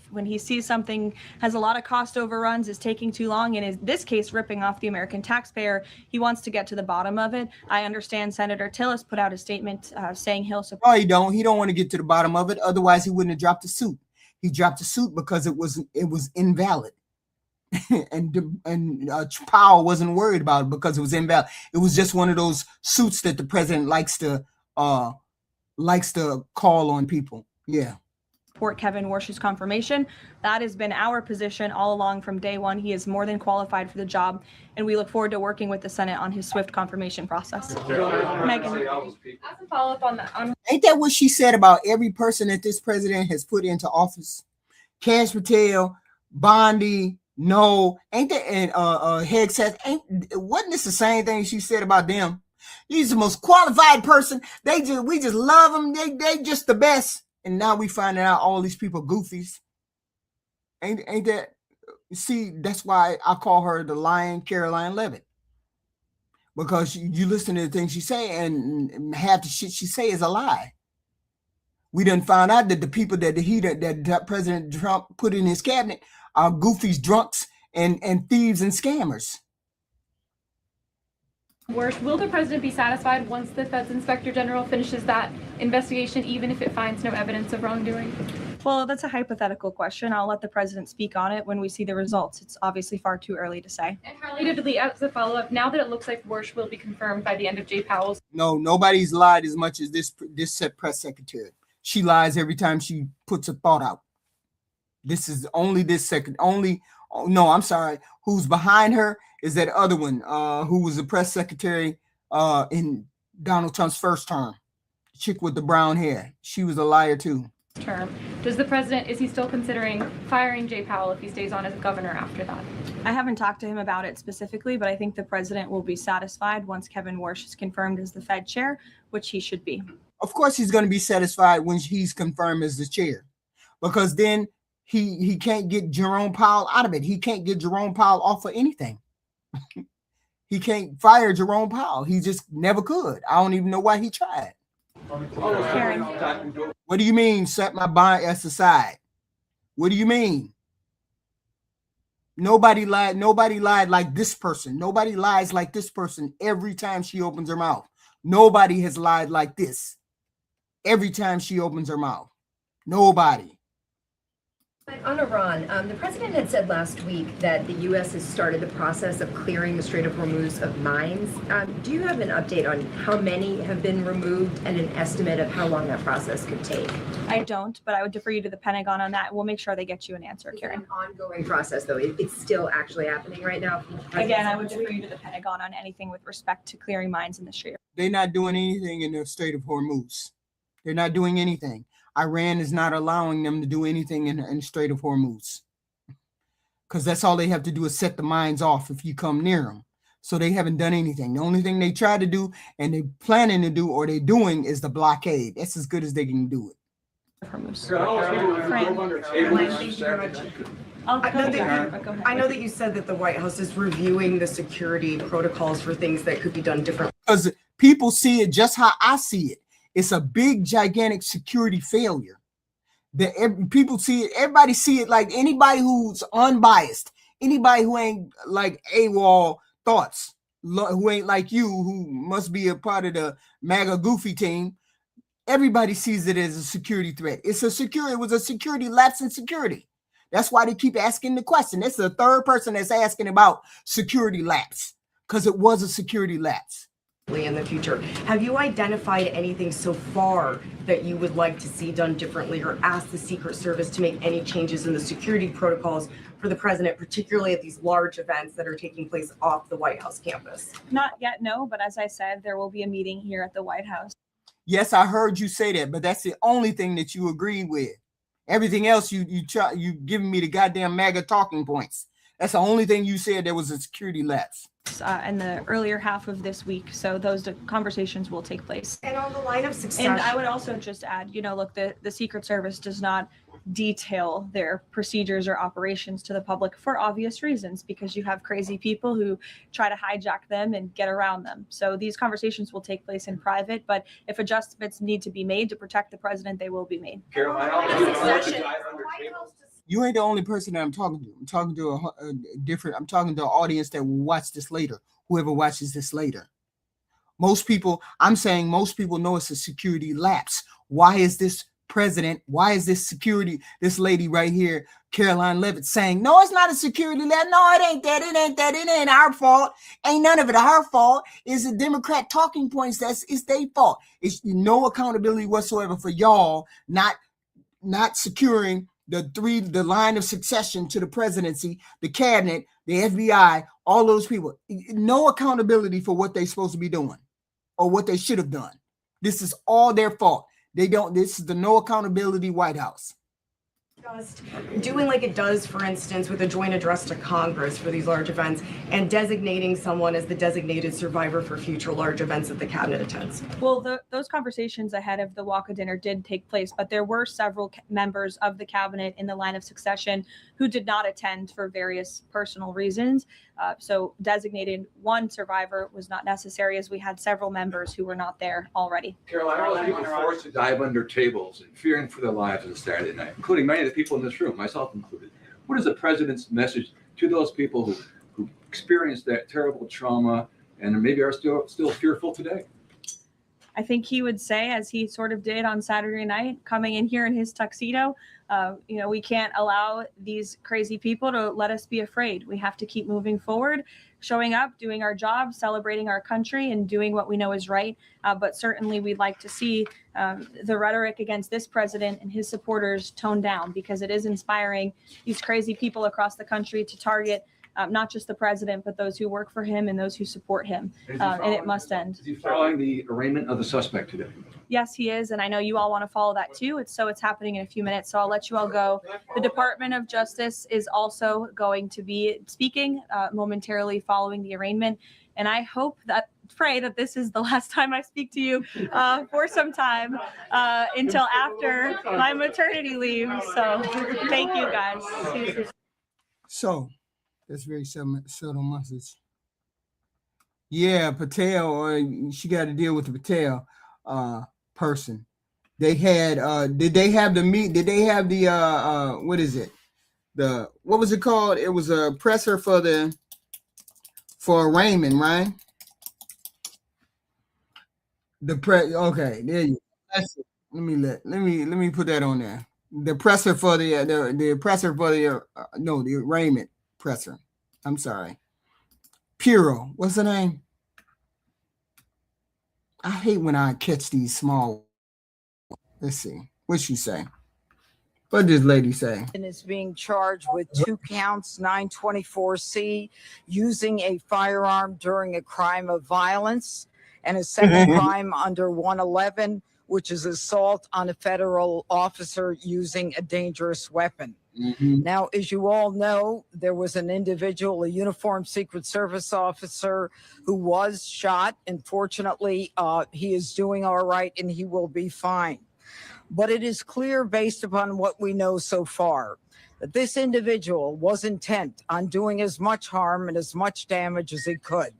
When he sees something has a lot of cost overruns, is taking too long, and in this case, ripping off the American taxpayer, he wants to get to the bottom of it. I understand Senator Tillis put out a statement saying he'll support. No, he don't. He don't want to get to the bottom of it. Otherwise, he wouldn't have dropped the suit. He dropped the suit because it was invalid. and Powell wasn't worried about it because it was invalid. It was just one of those suits that the president likes to call on people. Yeah. Support Kevin Warsh's confirmation. That has been our position all along from day one. He is more than qualified for the job, and we look forward to working with the Senate on his swift confirmation process. Megan. As a follow-up on that, Ain't that what she said about every person that this president has put into office? Cash Patel, Bondi, no, ain't that, and Hegseth, wasn't this the same thing she said about them? He's the most qualified person. We just love them. They just the best. And now we finding out all these people goofies. Ain't that? See, that's why I call her the lying Karoline Levitt. Because you listen to the things she say, and half the shit she say is a lie. We done found out that the people that President Trump put in his cabinet are goofies, drunks, and thieves and scammers. Worse, will the president be satisfied once the Fed's Inspector General finishes that investigation, even if it finds no evidence of wrongdoing? Well, that's a hypothetical question. I'll let the president speak on it when we see the results. It's obviously far too early to say. And relatedly, as a follow-up, now that it looks like Warsh will be confirmed by the end of Jay Powell's. No, nobody's lied as much as this press secretary. She lies every time she puts a thought out. This is only this second. No, I'm sorry. Who's behind her is that other one who was the press secretary in Donald Trump's first term. Chick with the brown hair. She was a liar too. Term. Is he still considering firing Jay Powell if he stays on as governor after that? I haven't talked to him about it specifically, but I think the president will be satisfied once Kevin Warsh is confirmed as the Fed chair, which he should be. Of course, he's going to be satisfied when he's confirmed as the chair, because then he can't get Jerome Powell out of it. He can't get Jerome Powell off of anything. He can't fire Jerome Powell. He just never could. I don't even know why he tried. Karen. What do you mean, set my bias aside? What do you mean? Nobody lied. Nobody lied like this person. Nobody lies like this person every time she opens her mouth. Nobody has lied like this every time she opens her mouth. Nobody. On Iran, the president had said last week that the U.S. has started the process of clearing the Strait of Hormuz of mines. Do you have an update on how many have been removed and an estimate of how long that process could take? I don't, but I would defer you to the Pentagon on that. We'll make sure they get you an answer, Karen. It's an ongoing process, though. It's still actually happening right now. Again, I would defer you to the Pentagon on anything with respect to clearing mines in the Strait. They're not doing anything in the Strait of Hormuz. They're not doing anything. Iran is not allowing them to do anything in the Strait of Hormuz, because that's all they have to do is set the mines off if you come near them. So they haven't done anything. The only thing they try to do and they're planning to do or they're doing is the blockade. That's as good as they can do it. Hormuz. I know that you said that the White House is reviewing the security protocols for things that could be done differently. Because people see it just how I see it. It's a big, gigantic security failure. People see it. Everybody see it like anybody who's unbiased, anybody who ain't like AWOL thoughts, who ain't like you, who must be a part of the MAGA goofy team. Everybody sees it as a security threat. It was a security lapse in security. That's why they keep asking the question. It's the third person that's asking about security lapse, because it was a security lapse. In the future, have you identified anything so far that you would like to see done differently, or ask the Secret Service to make any changes in the security protocols for the president, particularly at these large events that are taking place off the White House campus? Not yet, no, but as I said, there will be a meeting here at the White House. Yes, I heard you say that, but that's the only thing that you agree with. Everything else, you giving me the goddamn MAGA talking points. That's the only thing you said there was a security lapse. In the earlier half of this week, so those conversations will take place. And on the line of success, and I would also just add, look, the Secret Service does not detail their procedures or operations to the public for obvious reasons, because you have crazy people who try to hijack them and get around them. So these conversations will take place in private, but if adjustments need to be made to protect the president, they will be made. You ain't the only person that I'm talking to. I'm talking to I'm talking to an audience that will watch this later, whoever watches this later. Most people know it's a security lapse. Why is this this lady right here, Karoline Levitt, saying, no, it's not a security lapse. No, it ain't that. It ain't that. It ain't our fault. Ain't none of it our fault. It's the Democrat talking points. It's their fault. It's no accountability whatsoever for y'all not securing the line of succession to the presidency, the cabinet, the FBI, all those people. No accountability for what they're supposed to be doing or what they should have done. This is all their fault. This is the no accountability White House. Just doing like it does, for instance, with a joint address to Congress for these large events, and designating someone as the designated survivor for future large events that the cabinet attends. Well, those conversations ahead of the walk of dinner did take place, but there were several members of the cabinet in the line of succession who did not attend for various personal reasons. So designated one survivor was not necessary, as we had several members who were not there already. Caroline, all the people forced to dive under tables and fearing for their lives on Saturday night, including many of the people in this room, myself included. What is the president's message to those people who experienced that terrible trauma and maybe are still fearful today? I think he would say, as he sort of did on Saturday night, coming in here in his tuxedo, we can't allow these crazy people to let us be afraid. We have to keep moving forward, showing up, doing our job, celebrating our country, and doing what we know is right. But certainly we'd like to see the rhetoric against this president and his supporters toned down, because it is inspiring these crazy people across the country to target not just the president, but those who work for him and those who support him. And it must end. Is he following the arraignment of the suspect today? Yes, he is. And I know you all want to follow that too. It's happening in a few minutes. So I'll let you all go. The Department of Justice is also going to be speaking momentarily following the arraignment. And I pray that this is the last time I speak to you for some time until after my maternity leave. So thank you guys. So that's very subtle message. Yeah, Patel, or she got to deal with the Patel person. They had did they have the what is it? What was it called? It was a presser for Raymond, right? Okay, there you go. That's it. Let me put that on there. The presser for the presser for the Raymond presser. I'm sorry. Puro. What's the name? I hate when I catch these small. Let's see. What'd she say? What did this lady say? And is being charged with 2 counts, 924C, using a firearm during a crime of violence, and a second crime under 111, which is assault on a federal officer using a dangerous weapon. Mm-hmm. Now, as you all know, there was an individual, a uniformed Secret Service officer, who was shot. And fortunately, he is doing all right and he will be fine. But it is clear, based upon what we know so far, that this individual was intent on doing as much harm and as much damage as he could.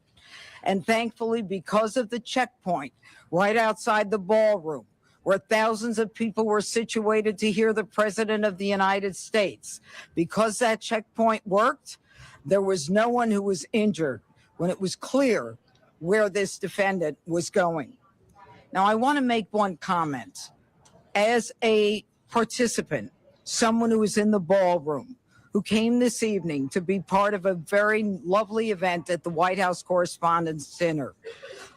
And thankfully, because of the checkpoint right outside the ballroom, where thousands of people were situated to hear the President of the United States, because that checkpoint worked, there was no one who was injured when it was clear where this defendant was going. Now, I want to make one comment. As a participant, someone who was in the ballroom, who came this evening to be part of a very lovely event at the White House Correspondents' Dinner,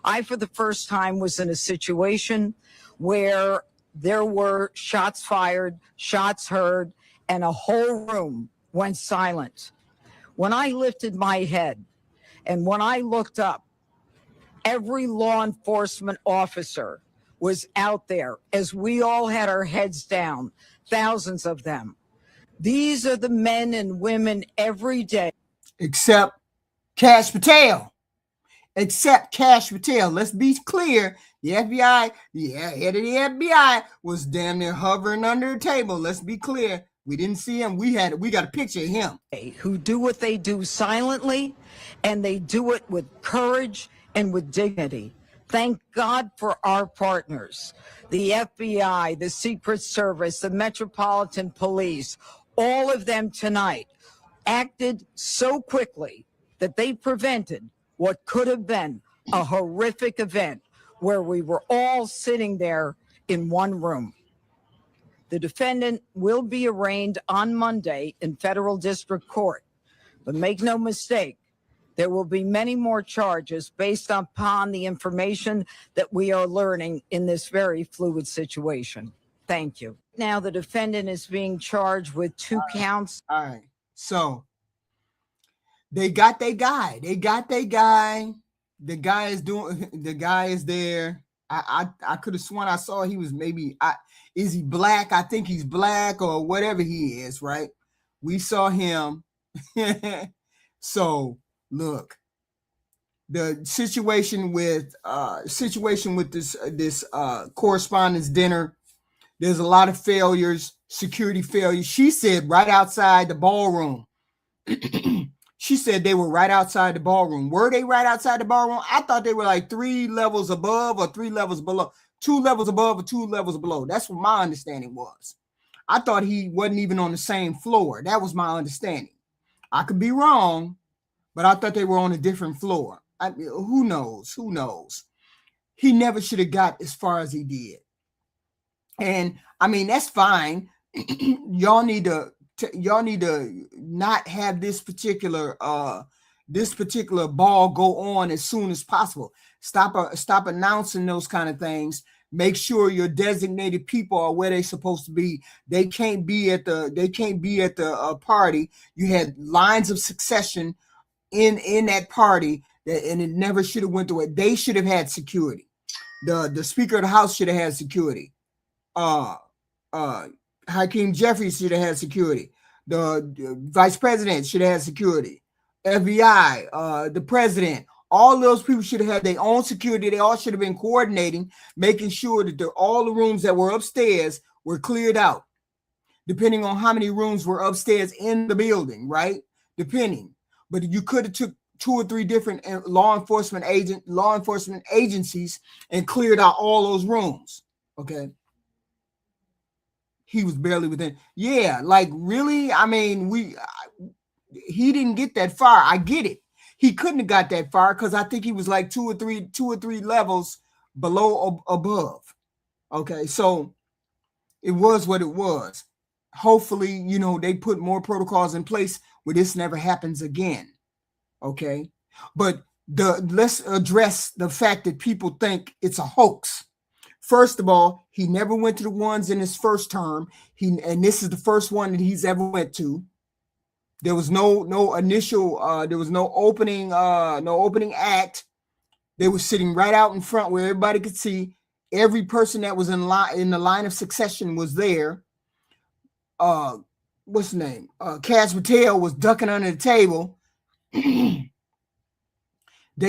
I, for the first time, was in a situation where there were shots fired, shots heard, and a whole room went silent. When I lifted my head and when I looked up, every law enforcement officer was out there as we all had our heads down, thousands of them. These are the men and women every day. Except Kash Patel. Except Kash Patel. Let's be clear. The FBI, the head of the FBI was damn near hovering under the table. Let's be clear. We didn't see him. We got a picture of him. Who do what they do silently, and they do it with courage and with dignity. Thank God for our partners, the FBI, the Secret Service, the Metropolitan Police. All of them tonight acted so quickly that they prevented what could have been a horrific event where we were all sitting there in one room. The defendant will be arraigned on Monday in federal district court, but make no mistake, there will be many more charges based upon the information that we are learning in this very fluid situation. Thank you. Now the defendant is being charged with 2 counts. All right. So they got their guy. They got their guy. The guy is there. I could have sworn I saw he was is he black? I think he's black or whatever he is, right? We saw him. So look, the situation with this correspondence dinner, there's a lot of failures, security failures. She said right outside the ballroom. She said they were right outside the ballroom. Were they right outside the ballroom? I thought they were like 3 levels above or 3 levels below. 2 levels above or 2 levels below. That's what my understanding was. I thought he wasn't even on the same floor. That was my understanding. I could be wrong, but I thought they were on a different floor. Who knows? Who knows? He never should have got as far as he did. And I mean, that's fine. y'all need to not have this particular ball go on as soon as possible. Stop announcing those kind of things. Make sure your designated people are where they're supposed to be. They can't be at the party. You had lines of succession in that party, and it never should have went through it. They should have had security. The Speaker of the House should have had security. Hakeem Jeffries should have had security. The Vice President should have had security. FBI, the President, all those people should have had their own security. They all should have been coordinating, making sure that all the rooms that were upstairs were cleared out, depending on how many rooms were upstairs in the building, right? Depending. But you could have took 2 or 3 different law enforcement agencies and cleared out all those rooms. Okay. He was barely within. Yeah, like really? I mean, he didn't get that far. I get it. He couldn't have got that far because I think he was like 2 or 3 levels below or above. Okay, so it was what it was. Hopefully, they put more protocols in place where this never happens again. Okay, but let's address the fact that people think it's a hoax. First of all, he never went to the ones in his first term. And this is the first one that he's ever went to. There was no initial. There was no opening act. They were sitting right out in front where everybody could see. Every person that was in the line of succession was there. What's the name? Cass Patel was ducking under the table. They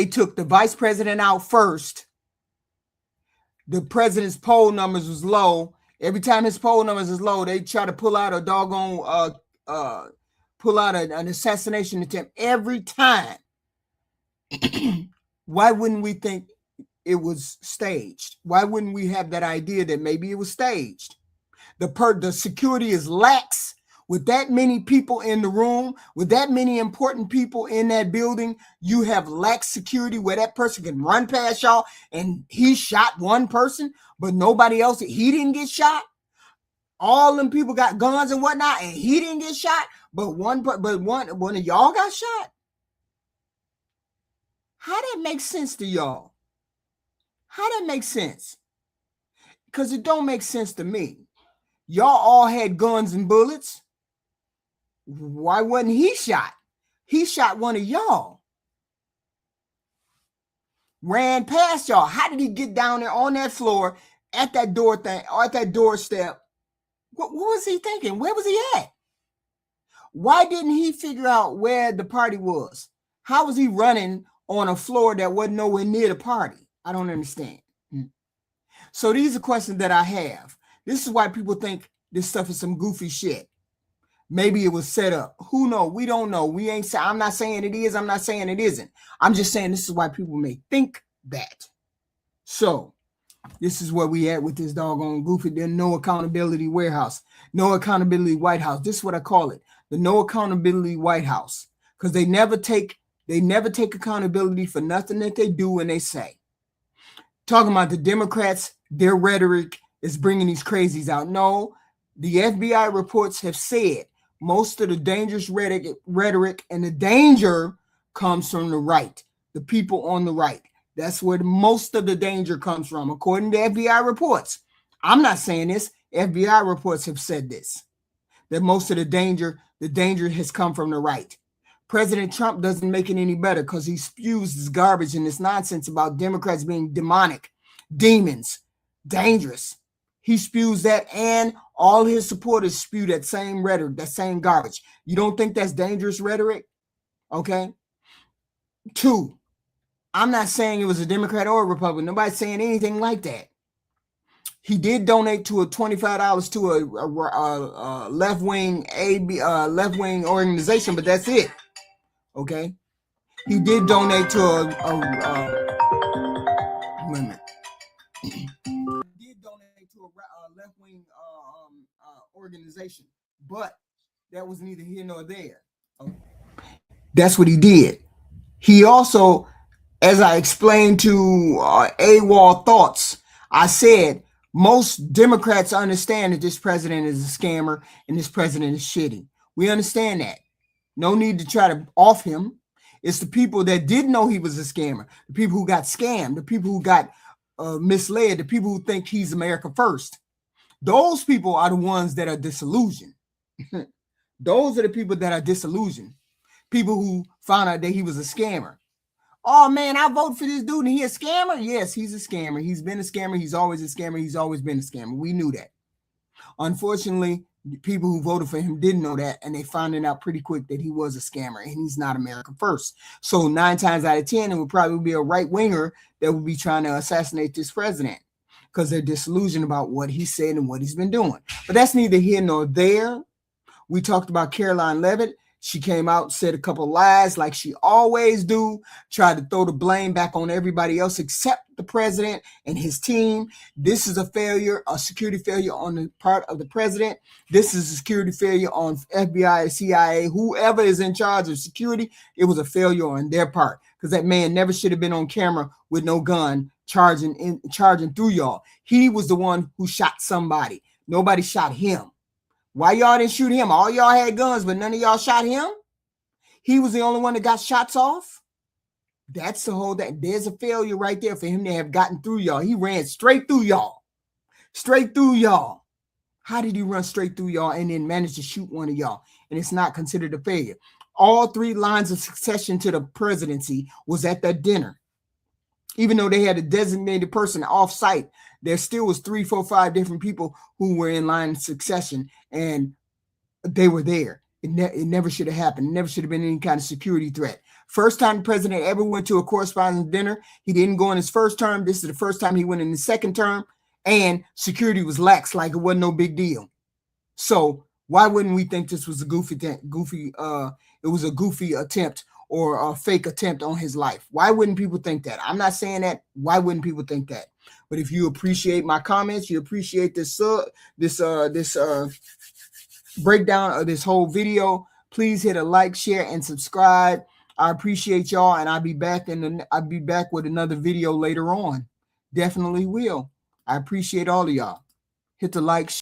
took the vice president out first. The president's poll numbers was low. Every time his poll numbers is low, they try to pull out a doggone an assassination attempt every time. Why wouldn't we think it was staged? Why wouldn't we have that idea that maybe it was staged? The security is lax. With that many people in the room, with that many important people in that building, you have lax security where that person can run past y'all and he shot one person, but nobody else, he didn't get shot. All them people got guns and whatnot, and he didn't get shot, but one of y'all got shot. How that make sense to y'all? How that make sense? Because it don't make sense to me. Y'all all had guns and bullets. Why wasn't he shot? He shot one of y'all. Ran past y'all. How did he get down there on that floor at that door thing or at that doorstep? What was he thinking? Where was he at? Why didn't he figure out where the party was? How was he running on a floor that wasn't nowhere near the party? I don't understand. So these are questions that I have. This is why people think this stuff is some goofy shit. Maybe it was set up. Who knows? We don't know. I'm not saying it is. I'm not saying it isn't. I'm just saying this is why people may think that. So this is where we at with this doggone goofy. There's no accountability warehouse. No accountability White House. This is what I call it. The no accountability White House. Because they never take accountability for nothing that they do and they say. Talking about the Democrats, their rhetoric is bringing these crazies out. No, the FBI reports have said most of the dangerous rhetoric and the danger comes from the right, the people on the right. That's where most of the danger comes from, according to FBI reports. I'm not saying this. FBI reports have said this, that most of the danger has come from the right. President Trump doesn't make it any better because he spews this garbage and this nonsense about Democrats being demonic, demons, dangerous. He spews that, and all his supporters spew that same rhetoric, that same garbage. You don't think that's dangerous rhetoric? Okay. 2, I'm not saying it was a Democrat or a Republican. Nobody's saying anything like that. He did donate to a $25 to a left-wing organization, but that's it. Okay, he did donate to a wait a minute. He did donate to a left-wing organization, but that was neither here nor there. That's what he did. He also, as I explained to AWOL Thoughts, I said most Democrats understand that this president is a scammer and this president is shitty. We understand that. No need to try to off him. It's the people that didn't know he was a scammer, the people who got scammed, the people who got misled, the people who think he's America first. Those people are the ones that are disillusioned. Those are the people that are disillusioned. People who found out that he was a scammer. Oh man, I voted for this dude and he a scammer? Yes, he's a scammer. He's been a scammer. He's always a scammer. He's always been a scammer. We knew that. Unfortunately, people who voted for him didn't know that, and they found it out pretty quick that he was a scammer and he's not America first. So 9 times out of 10, it would probably be a right winger that would be trying to assassinate this president because they're disillusioned about what he said and what he's been doing. But that's neither here nor there. We talked about Karoline Levitt. She came out, said a couple lies like she always do, tried to throw the blame back on everybody else except the president and his team. This is a failure, a security failure on the part of the president. This is a security failure on FBI, CIA, whoever is in charge of security. It was a failure on their part because that man never should have been on camera with no gun charging through y'all. He was the one who shot somebody. Nobody shot him. Why y'all didn't shoot him? All y'all had guns, but none of y'all shot him? He was the only one that got shots off? That's the whole, that there's a failure right there for him to have gotten through y'all. He ran straight through y'all. Straight through y'all. How did he run straight through y'all and then manage to shoot one of y'all? And it's not considered a failure. All 3 lines of succession to the presidency was at that dinner. Even though they had a designated person off site, there still was 3, 4, 5 different people who were in line of succession, and they were there. It never should have happened. It never should have been any kind of security threat. First time the president ever went to a correspondence dinner, he didn't go in his first term. This is the first time he went in his second term, and security was lax, like it wasn't no big deal. So why wouldn't we think this was a goofy attempt or a fake attempt on his life? Why wouldn't people think that? I'm not saying that. Why wouldn't people think that? But if you appreciate my comments, you appreciate this breakdown of this whole video, please hit a like, share, and subscribe. I appreciate y'all, and I'll be back with another video later on. Definitely will. I appreciate all of y'all. Hit the like.